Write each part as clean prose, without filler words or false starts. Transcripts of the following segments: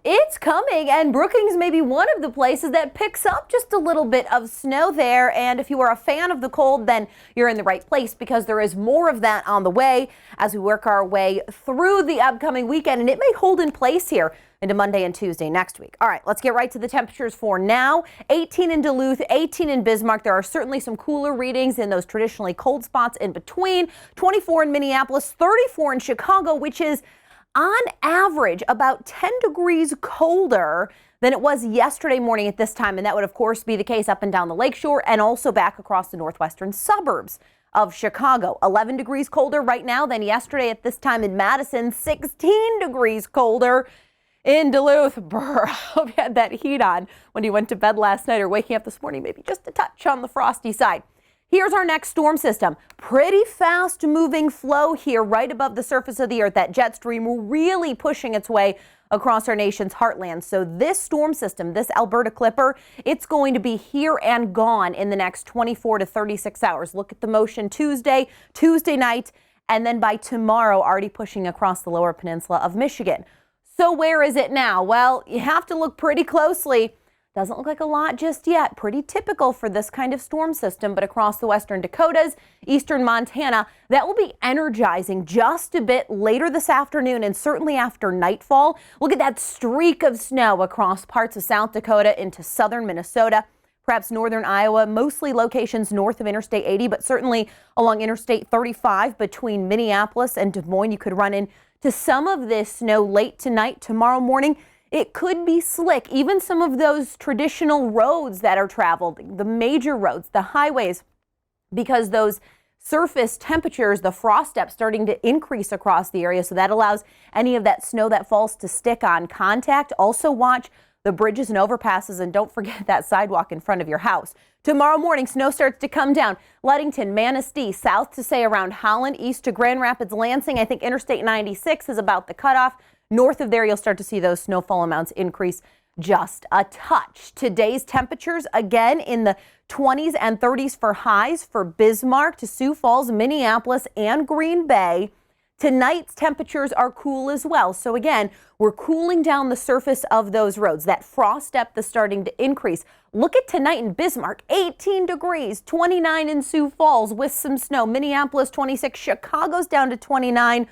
It's coming, and Brookings may be one of the places that picks up just a little bit of snow there. And if you are a fan of the cold, then you're in the right place because there is more of that on the way as we work our way through the upcoming weekend. And it may hold in place here into Monday and Tuesday next week. All right, let's get right to the temperatures for now. 18 in Duluth, 18 in Bismarck. There are certainly some cooler readings in those traditionally cold spots in between. 24 in Minneapolis, 34 in Chicago, which is on average about 10 degrees colder than it was yesterday morning at this time. And that would, of course, be the case up and down the lakeshore and also back across the northwestern suburbs of Chicago. 11 degrees colder right now than yesterday at this time in Madison. 16 degrees colder in Duluth. Brr, I hope you had that heat on when you went to bed last night or waking up this morning, maybe just a touch on the frosty side. Here's our next storm system. Pretty fast moving flow here right above the surface of the earth. That jet stream really pushing its way across our nation's heartland. So this storm system, this Alberta Clipper, it's going to be here and gone in the next 24 to 36 hours. Look at the motion Tuesday night, and then by tomorrow already pushing across the lower peninsula of Michigan. So where is it now? Well, you have to look pretty closely. Doesn't look like a lot just yet. Pretty typical for this kind of storm system, but across the western Dakotas, eastern Montana, that will be energizing just a bit later this afternoon and certainly after nightfall. Look at that streak of snow across parts of South Dakota into southern Minnesota, perhaps northern Iowa, mostly locations north of Interstate 80, but certainly along Interstate 35 between Minneapolis and Des Moines. You could run into some of this snow late tonight, tomorrow morning. It could be slick. Even some of those traditional roads that are traveled, the major roads, the highways, because those surface temperatures, the frost depth starting to increase across the area. So that allows any of that snow that falls to stick on contact. Also watch the bridges and overpasses, and don't forget that sidewalk in front of your house. Tomorrow morning, snow starts to come down. Ludington, Manistee, south to say around Holland, east to Grand Rapids, Lansing. I think Interstate 96 is about the cutoff. North of there, you'll start to see those snowfall amounts increase just a touch. Today's temperatures, again, in the 20s and 30s for highs for Bismarck to Sioux Falls, Minneapolis, and Green Bay. Tonight's temperatures are cool as well. So again, we're cooling down the surface of those roads. That frost depth is starting to increase. Look at tonight in Bismarck, 18 degrees, 29 in Sioux Falls with some snow. Minneapolis, 26. Chicago's down to 29.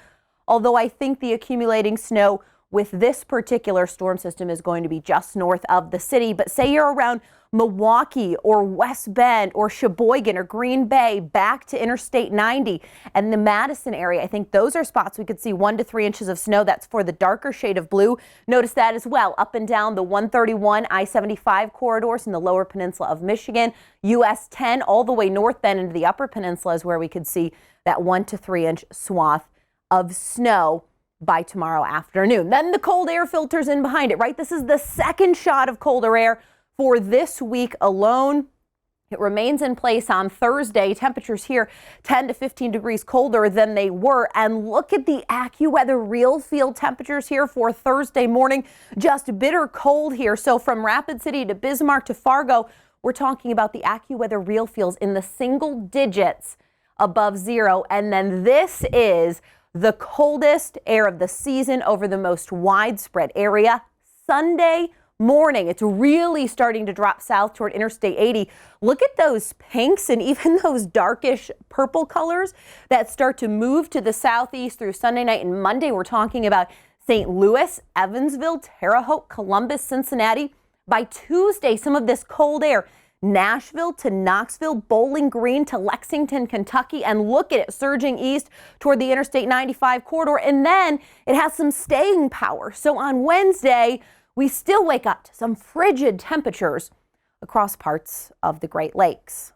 Although I think the accumulating snow with this particular storm system is going to be just north of the city. But say you're around Milwaukee or West Bend or Sheboygan or Green Bay, back to Interstate 90 and the Madison area, I think those are spots we could see 1 to 3 inches of snow. That's for the darker shade of blue. Notice that as well up and down the 131 I-75 corridors in the lower peninsula of Michigan. US 10 all the way north then into the upper peninsula is where we could see that 1 to 3 inch swath of snow by tomorrow afternoon. Then the cold air filters in behind it, right? This is the second shot of colder air for this week alone. It remains in place on Thursday. Temperatures here 10 to 15 degrees colder than they were. And look at the AccuWeather real field temperatures here for Thursday morning. Just bitter cold here. So from Rapid City to Bismarck to Fargo, we're talking about the AccuWeather real feels in the single digits above zero. And then this is the coldest air of the season over the most widespread area. Sunday morning, it's really starting to drop south toward Interstate 80. Look at those pinks and even those darkish purple colors that start to move to the southeast through Sunday night and Monday. We're talking about St. Louis, Evansville, Terre Haute, Columbus, Cincinnati. By Tuesday, some of this cold air, Nashville to Knoxville, Bowling Green to Lexington, Kentucky, and look at it surging east toward the Interstate 95 corridor. And then it has some staying power. So on Wednesday, we still wake up to some frigid temperatures across parts of the Great Lakes.